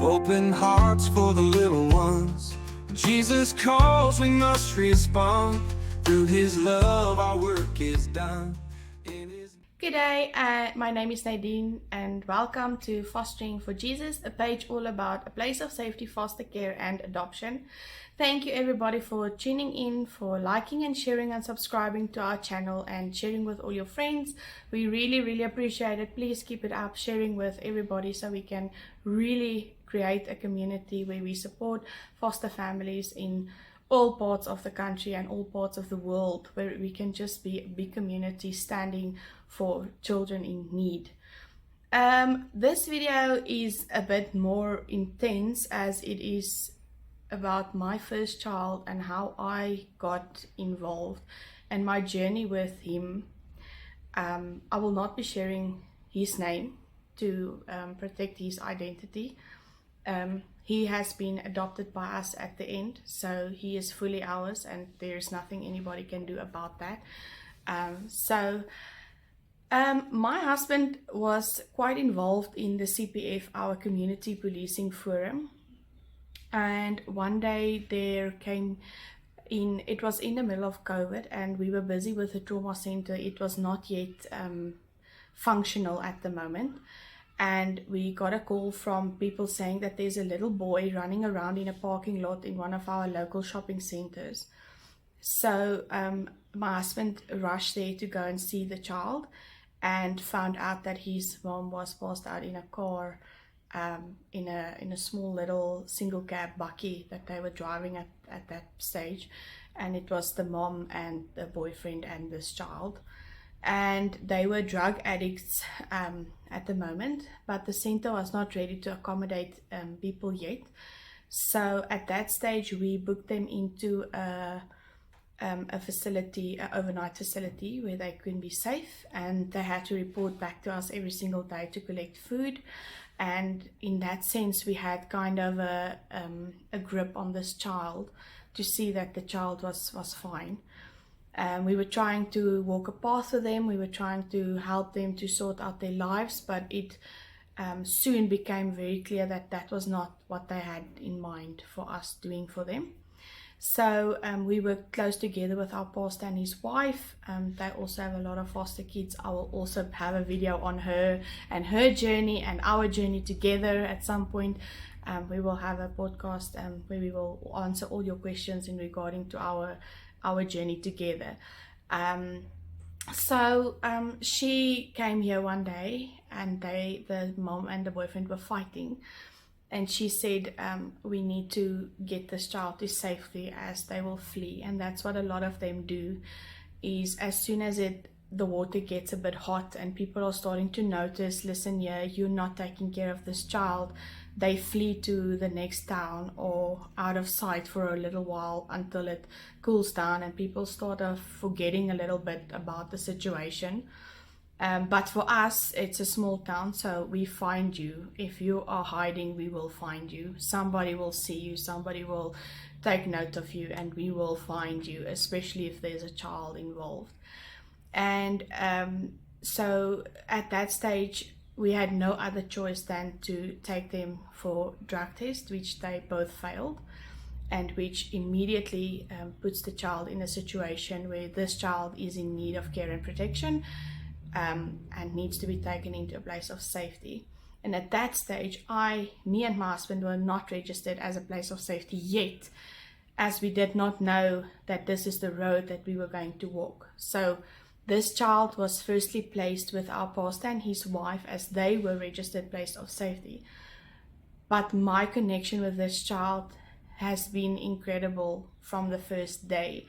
Open hearts for the little ones. Jesus calls, we must respond. Through His love our work is done. G'day, my name is Nadine and welcome to Fostering for Jesus, a page all about a place of safety, foster care and adoption. Thank you everybody for tuning in, for liking and sharing and subscribing to our channel and sharing with all your friends. We really appreciate it. Please keep it up, sharing with everybody so we can really create a community where we support foster families in all parts of the country and all parts of the world, where we can just be a big community standing for children in need. This video is a bit more intense as it is about my first child and how I got involved and my journey with him. I will not be sharing his name to protect his identity. He has been adopted by us at the end, so he is fully ours and there's nothing anybody can do about that. My husband was quite involved in the CPF, our community policing forum, and one day it was in the middle of COVID and we were busy with the trauma center. It was not yet functional at the moment. And we got a call from people saying that there's a little boy running around in a parking lot in one of our local shopping centers. So my husband rushed there to go and see the child and found out that his mom was passed out in a car, in a small little single cab bakkie that they were driving at that stage. And it was the mom and the boyfriend and this child. And they were drug addicts at the moment, but the center was not ready to accommodate people yet. So at that stage we booked them into a facility, an overnight facility where they could be safe, and they had to report back to us every single day to collect food. And in that sense we had kind of a grip on this child to see that the child was fine. We were trying to walk a path with them. We were trying to help them to sort out their lives, but it soon became very clear that that was not what they had in mind for us doing for them. So we worked close together with our pastor and his wife. They also have a lot of foster kids. I will also have a video on her and her journey and our journey together at some point. We will have a podcast where we will answer all your questions in regarding to our journey together. She came here one day and the mom and the boyfriend were fighting, and she said we need to get this child to safety as they will flee. And that's what a lot of them do, is as soon as the water gets a bit hot and people are starting to notice, listen here, you're not taking care of this child, they flee to the next town or out of sight for a little while until it cools down and people start forgetting a little bit about the situation. But for us, it's a small town, so we find you. If you are hiding, we will find you. Somebody will see you, somebody will take note of you, and we will find you, especially if there's a child involved. And so at that stage we had no other choice than to take them for drug tests, which they both failed, and which immediately puts the child in a situation where this child is in need of care and protection and needs to be taken into a place of safety. And at that stage, me and my husband were not registered as a place of safety yet, as we did not know that this is the road that we were going to walk. So this child was firstly placed with our pastor and his wife as they were registered place of safety. But my connection with this child has been incredible from the first day.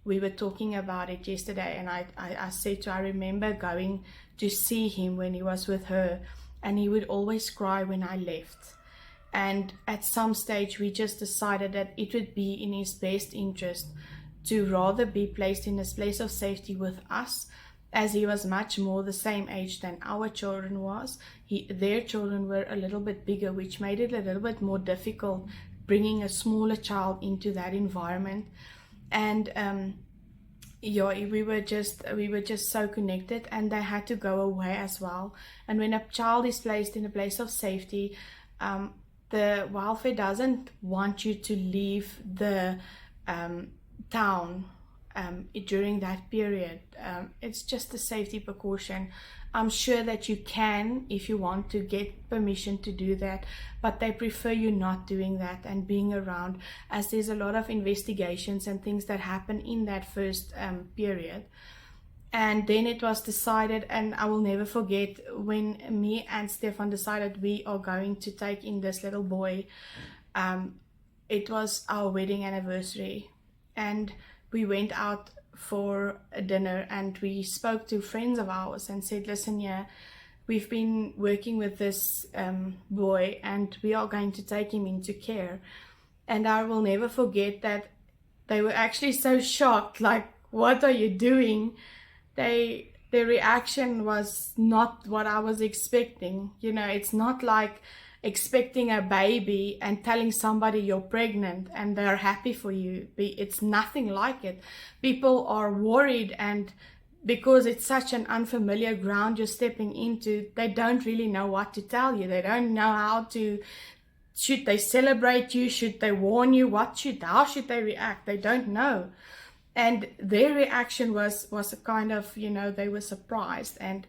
We were talking about it yesterday, and I said to her, I remember going to see him when he was with her, and he would always cry when I left. And at some stage we just decided that it would be in his best interest to rather be placed in a place of safety with us, as he was much more the same age than our children was. Their children were a little bit bigger, which made it a little bit more difficult bringing a smaller child into that environment. And we were just so connected, and they had to go away as well. And when a child is placed in a place of safety, The welfare doesn't want you to leave the town during that period. It's just a safety precaution. I'm sure that you can, if you want to, get permission to do that, but they prefer you not doing that and being around, as there's a lot of investigations and things that happen in that first period. And then it was decided, and I will never forget, when me and Stefan decided we are going to take in this little boy. It was our wedding anniversary, and we went out for a dinner, and we spoke to friends of ours and said, listen, yeah, we've been working with this boy, and we are going to take him into care. And I will never forget that they were actually so shocked, like, what are you doing? Their reaction was not what I was expecting. You know, it's not like expecting a baby and telling somebody you're pregnant and they're happy for you. It's nothing like it. People are worried, and because it's such an unfamiliar ground you're stepping into, they don't really know what to tell you. They don't know how to, should they celebrate you? Should they warn you? How should they react? They don't know. And their reaction was a kind of, you know, they were surprised, and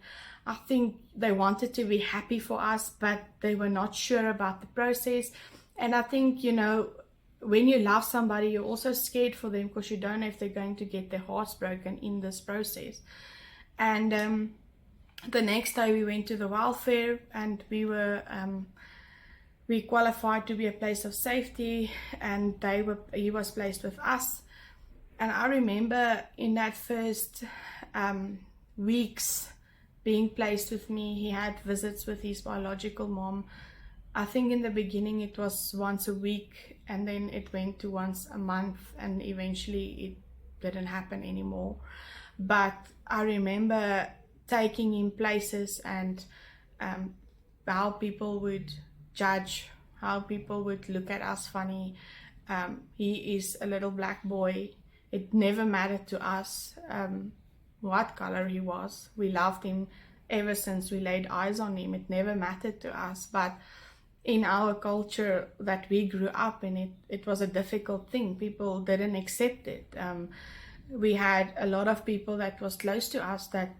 I think they wanted to be happy for us, but they were not sure about the process. And I think, you know, when you love somebody, you're also scared for them, because you don't know if they're going to get their hearts broken in this process. And the next day we went to the welfare, and we qualified to be a place of safety, and he was placed with us. And I remember in that first weeks being placed with me, he had visits with his biological mom. I think in the beginning it was once a week, and then it went to once a month, and eventually it didn't happen anymore. But I remember taking him places, and how people would judge, how people would look at us funny. He is a little black boy. It never mattered to us what color he was. We loved him ever since we laid eyes on him. It never mattered to us. But in our culture that we grew up in, it was a difficult thing. People didn't accept it. We had a lot of people that was close to us that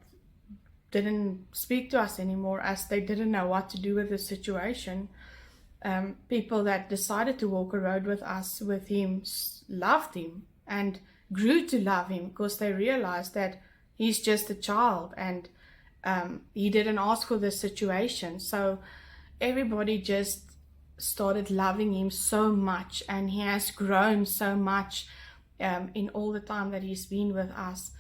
didn't speak to us anymore, as they didn't know what to do with the situation. People that decided to walk a road with us, with him, loved him and grew to love him, because they realized that he's just a child, and he didn't ask for this situation. So everybody just started loving him so much, and he has grown so much in all the time that he's been with us.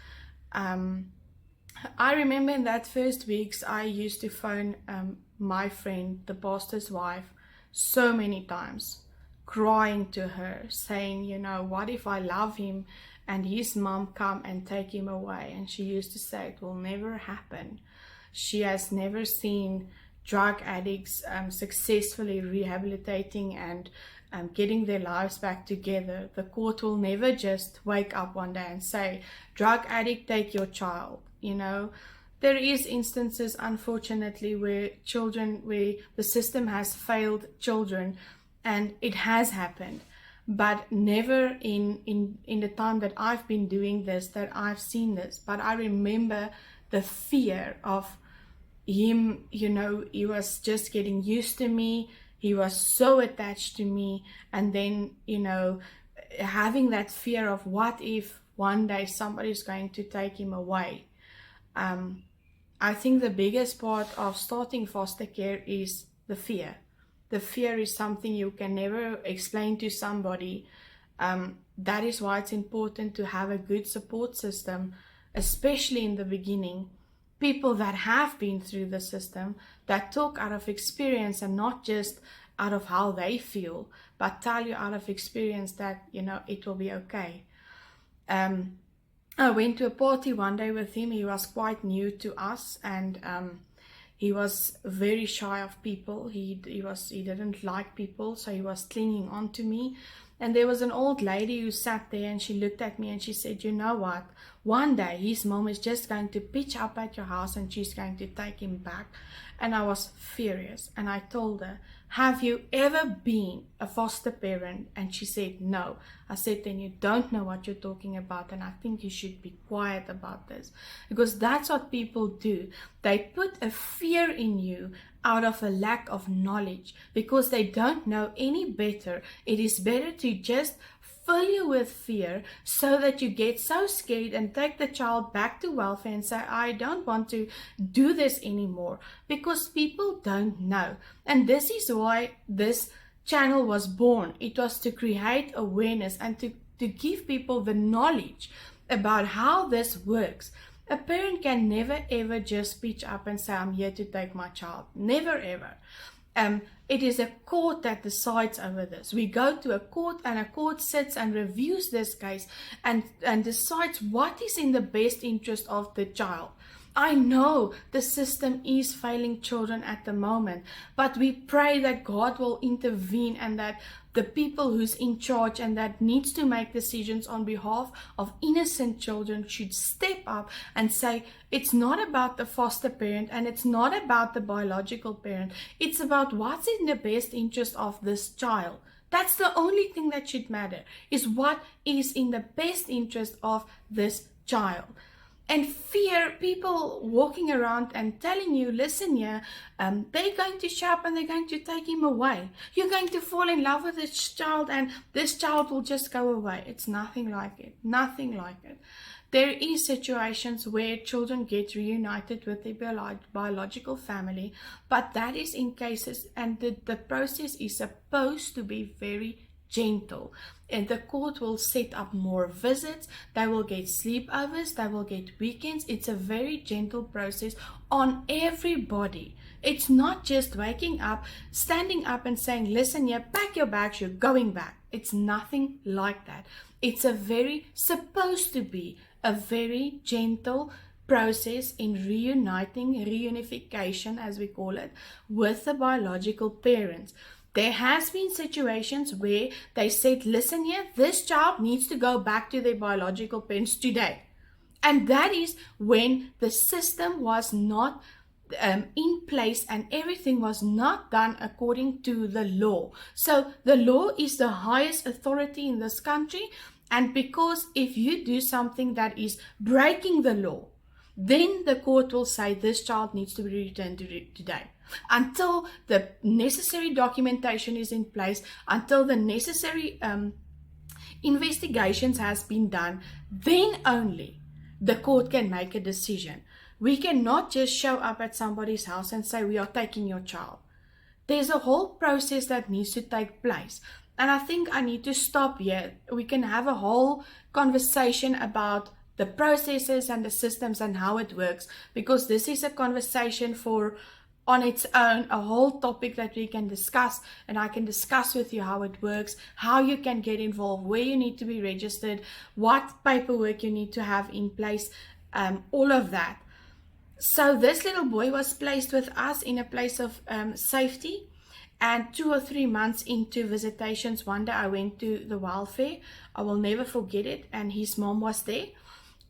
I remember in that first weeks, I used to phone my friend, the pastor's wife, so many times, crying to her, saying, you know, what if I love him and his mom come and take him away? And she used to say, it will never happen. She has never seen drug addicts successfully rehabilitating and getting their lives back together. The court will never just wake up one day and say, drug addict, take your child. You know, there is instances, unfortunately, where the system has failed children, and it has happened. But never in the time that I've been doing this, that I've seen this. But I remember the fear of him. You know, he was just getting used to me. He was so attached to me. And then, you know, having that fear of what if one day somebody's going to take him away. I think the biggest part of starting foster care is the fear. The fear is something you can never explain to somebody. That is why it's important to have a good support system, especially in the beginning. People that have been through the system, that talk out of experience and not just out of how they feel, but tell you out of experience that, you know, it will be okay. I went to a party one day with him. He was quite new to us, and he was very shy of people. He didn't like people, so he was clinging on to me. And there was an old lady who sat there, and she looked at me and she said, you know what, one day his mom is just going to pitch up at your house and she's going to take him back. And I was furious, and I told her, have you ever been a foster parent? And she said, no. I said, then you don't know what you're talking about, and I think you should be quiet about this, because that's what people do. They put a fear in you out of a lack of knowledge, because they don't know any better. It is better to just fill you with fear so that you get so scared and take the child back to welfare and say, I don't want to do this anymore, because people don't know. And this is why this channel was born. It was to create awareness and to give people the knowledge about how this works. A parent can never ever just pitch up and say, I'm here to take my child. Never ever. It is a court that decides over this. We go to a court, and a court sits and reviews this case and decides what is in the best interest of the child. I know the system is failing children at the moment, but we pray that God will intervene, and that the people who's in charge and that needs to make decisions on behalf of innocent children should step up and say, it's not about the foster parent and it's not about the biological parent. It's about what's in the best interest of this child. That's the only thing that should matter, is what is in the best interest of this child. And fear, people walking around and telling you, listen here, they're going to show up and they're going to take him away. You're going to fall in love with this child and this child will just go away. It's nothing like it. Nothing like it. There is situations where children get reunited with their biological family, but that is in cases, and the process is supposed to be very gentle, and the court will set up more visits. They will get sleepovers, they will get weekends. It's a very gentle process on everybody. It's not just waking up, standing up and saying, listen here, pack your bags, you're going back. It's nothing like that. It's supposed to be a very gentle process in reunification, as we call it, with the biological parents. There has been situations where they said, listen here, this child needs to go back to their biological parents today. And that is when the system was not in place and everything was not done according to the law. So the law is the highest authority in this country. And because if you do something that is breaking the law, then the court will say this child needs to be returned today. Until the necessary documentation is in place, until the necessary investigations has been done, then only the court can make a decision. We cannot just show up at somebody's house and say, we are taking your child. There's a whole process that needs to take place. And I think I need to stop here. We can have a whole conversation about the processes and the systems and how it works, because this is a conversation on its own, a whole topic that we can discuss, and I can discuss with you how it works, how you can get involved, where you need to be registered, what paperwork you need to have in place, all of that. So this little boy was placed with us in a place of safety, and 2 or 3 months into visitations, one day I went to the welfare. I will never forget it, and his mom was there,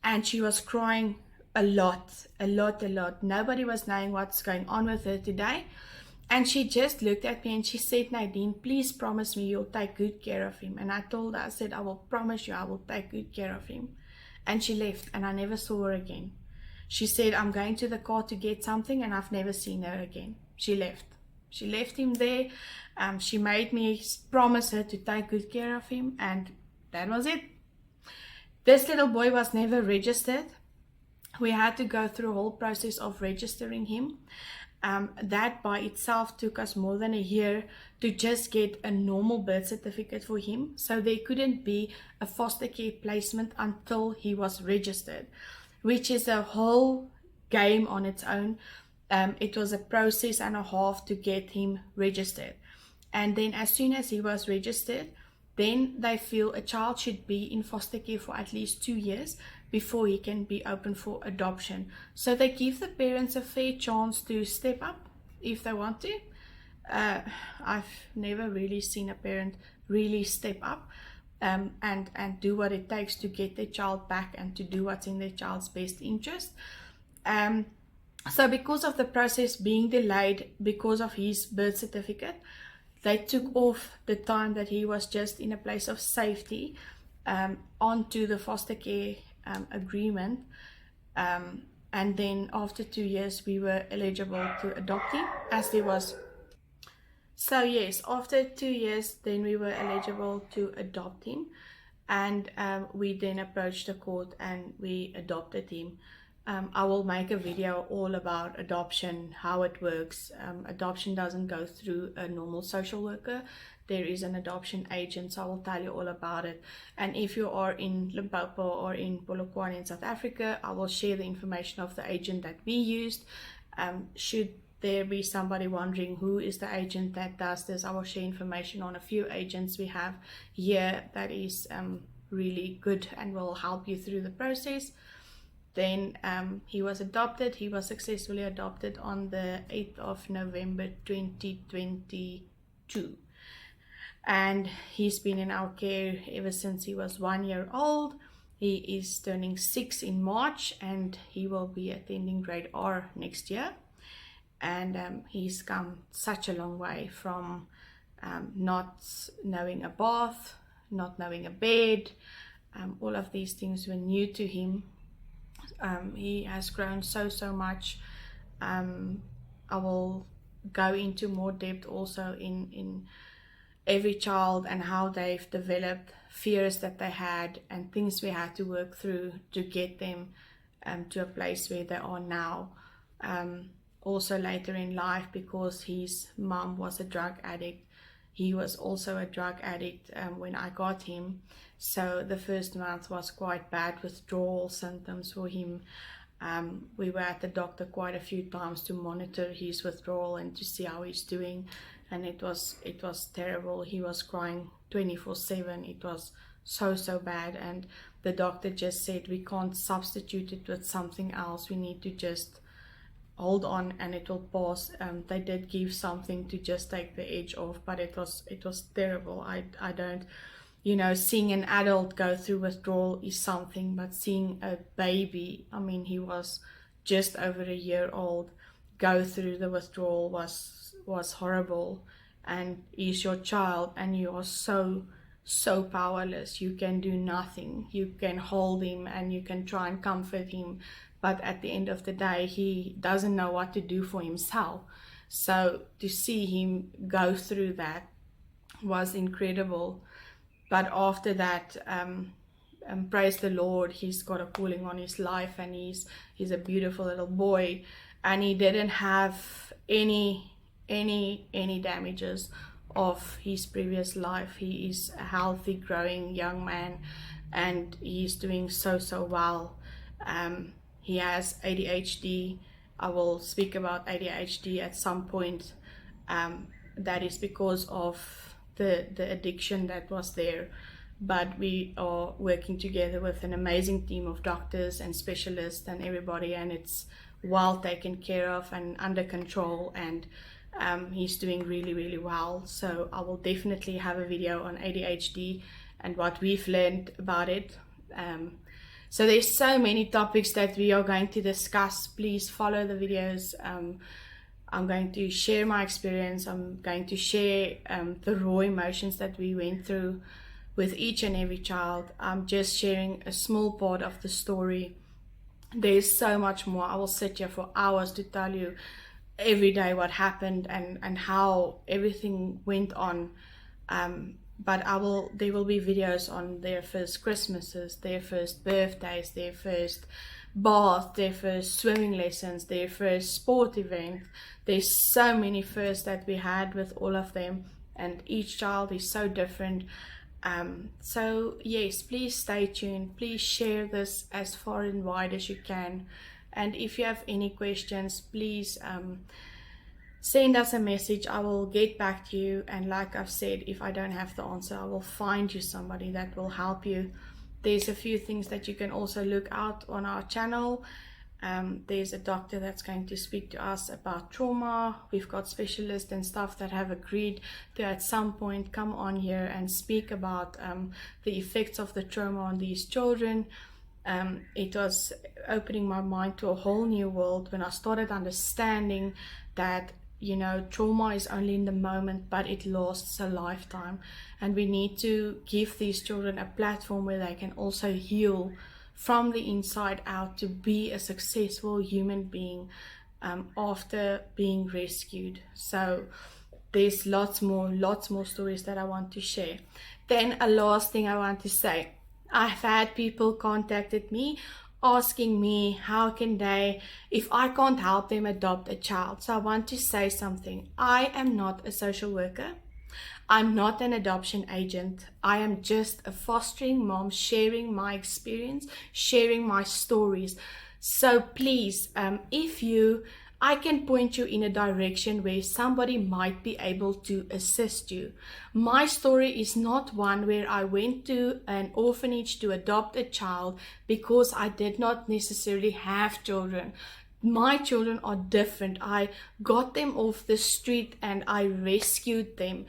and she was crying a lot. Nobody was knowing what's going on with her today. And she just looked at me and she said, Nadine, please promise me you'll take good care of him. And I told her, I said, I will promise you I will take good care of him. And she left, and I never saw her again. She said, I'm going to the car to get something, and I've never seen her again. She left. She left him there. She made me promise her to take good care of him, and that was it. This little boy was never registered. We had to go through a whole process of registering him. That by itself took us more than a year to just get a normal birth certificate for him. So there couldn't be a foster care placement until he was registered, which is a whole game on its own. It was a process and a half to get him registered. And then as soon as he was registered, then they feel a child should be in foster care for at least 2 years before he can be open for adoption. So they give the parents a fair chance to step up if they want to. I've never really seen a parent really step up and do what it takes to get their child back and to do what's in their child's best interest. So because of the process being delayed because of his birth certificate, they took off the time that he was just in a place of safety onto the foster care agreement. And then after 2 years, we were eligible to adopt him, as there was. So yes, after 2 years, then we were eligible to adopt him, and we then approached the court and we adopted him. I will make a video all about adoption, how it works. Adoption doesn't go through a normal social worker. There is an adoption agent, so I will tell you all about it. And if you are in Limpopo or in Polokwane in South Africa, I will share the information of the agent that we used. Should there be somebody wondering who is the agent that does this, I will share information on a few agents we have here that is really good and will help you through the process. Then he was adopted. He was successfully adopted on the 8th of November 2022. And he's been in our care ever since he was 1 year old. He is turning 6 in March, and he will be attending grade R next year. And he's come such a long way from not knowing a bath, not knowing a bed. All of these things were new to him. He has grown so much. I will go into more depth also in every child and how they've developed, fears that they had, and things we had to work through to get them to a place where they are now. Also later in life, because his mom was a drug addict, he was also a drug addict when I got him. So the first month was quite bad, withdrawal symptoms for him. We were at the doctor quite a few times to monitor his withdrawal and to see how he's doing, and it was terrible. He was crying 24/7. It was so bad, and the doctor just said, we can't substitute it with something else. We need to just hold on and it will pass. They did give something to just take the edge off, but it was terrible. I don't, seeing an adult go through withdrawal is something, but seeing a baby, I mean, he was just over a year old, go through the withdrawal was horrible. And he's your child, and you are so powerless. You can do nothing. You can hold him and you can try and comfort him, but at the end of the day, he doesn't know what to do for himself. So to see him go through that was incredible. But after that, praise the Lord, he's got a calling on his life, and he's a beautiful little boy, and he didn't have any damages of his previous life. He is a healthy, growing young man, and he's doing so well. He has ADHD. I will speak about ADHD at some point. That is because of the addiction that was there. But we are working together with an amazing team of doctors and specialists and everybody, and it's well taken care of and under control, and he's doing really well. So I will definitely have a video on ADHD and what we've learned about it. So there's so many topics that we are going to discuss. Please follow the videos. I'm going to share my experience. I'm going to share the raw emotions that we went through with each and every child. I'm just sharing a small part of the story. There's so much more. I will sit here for hours to tell you every day what happened and how everything went on. But there will be videos on their first Christmases, their first birthdays, their first bath, their first swimming lessons, their first sport event. There's so many firsts that we had with all of them, and each child is so different. So yes, please stay tuned. Please share this as far and wide as you can. And if you have any questions, please send us a message. I will get back to you. And like I've said, if I don't have the answer, I will find you somebody that will help you. There's a few things that you can also look out on our channel. There's a doctor that's going to speak to us about trauma. We've got specialists and stuff that have agreed to at some point come on here and speak about the effects of the trauma on these children. It was opening my mind to a whole new world when I started understanding that you know, trauma is only in the moment, but it lasts a lifetime. And we need to give these children a platform where they can also heal from the inside out to be a successful human being after being rescued. So there's lots more stories that I want to share. Then a last thing I want to say, I've had people contacted me asking me how can they, if I can't help them adopt a child. So I want to say something. I am not a social worker. I'm not an adoption agent. I am just a fostering mom sharing my experience, sharing my stories. So please, I can point you in a direction where somebody might be able to assist you. My story is not one where I went to an orphanage to adopt a child because I did not necessarily have children. My children are different. I got them off the street and I rescued them.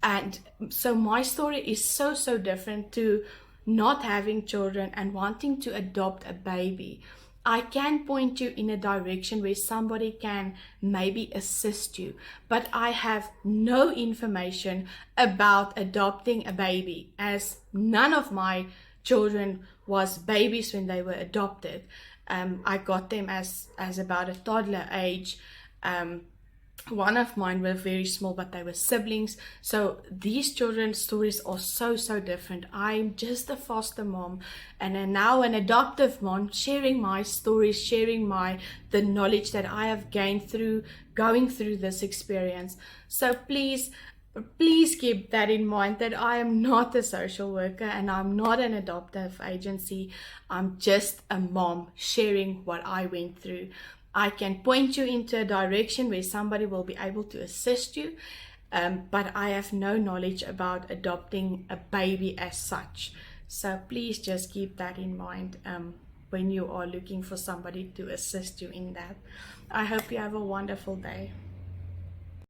And so my story is so different to not having children and wanting to adopt a baby. I can point you in a direction where somebody can maybe assist you, but I have no information about adopting a baby, as none of my children was babies when they were adopted. I got them as about a toddler age. One of mine were very small, but they were siblings. So these children's stories are so different. I'm just a foster mom and now an adoptive mom, sharing my stories, sharing the knowledge that I have gained through going through this experience. So please keep that in mind, that I am not a social worker and I'm not an adoptive agency. I'm just a mom sharing what I went through. I can point you into a direction where somebody will be able to assist you, but I have no knowledge about adopting a baby as such. So please just keep that in mind when you are looking for somebody to assist you in that. I hope you have a wonderful day.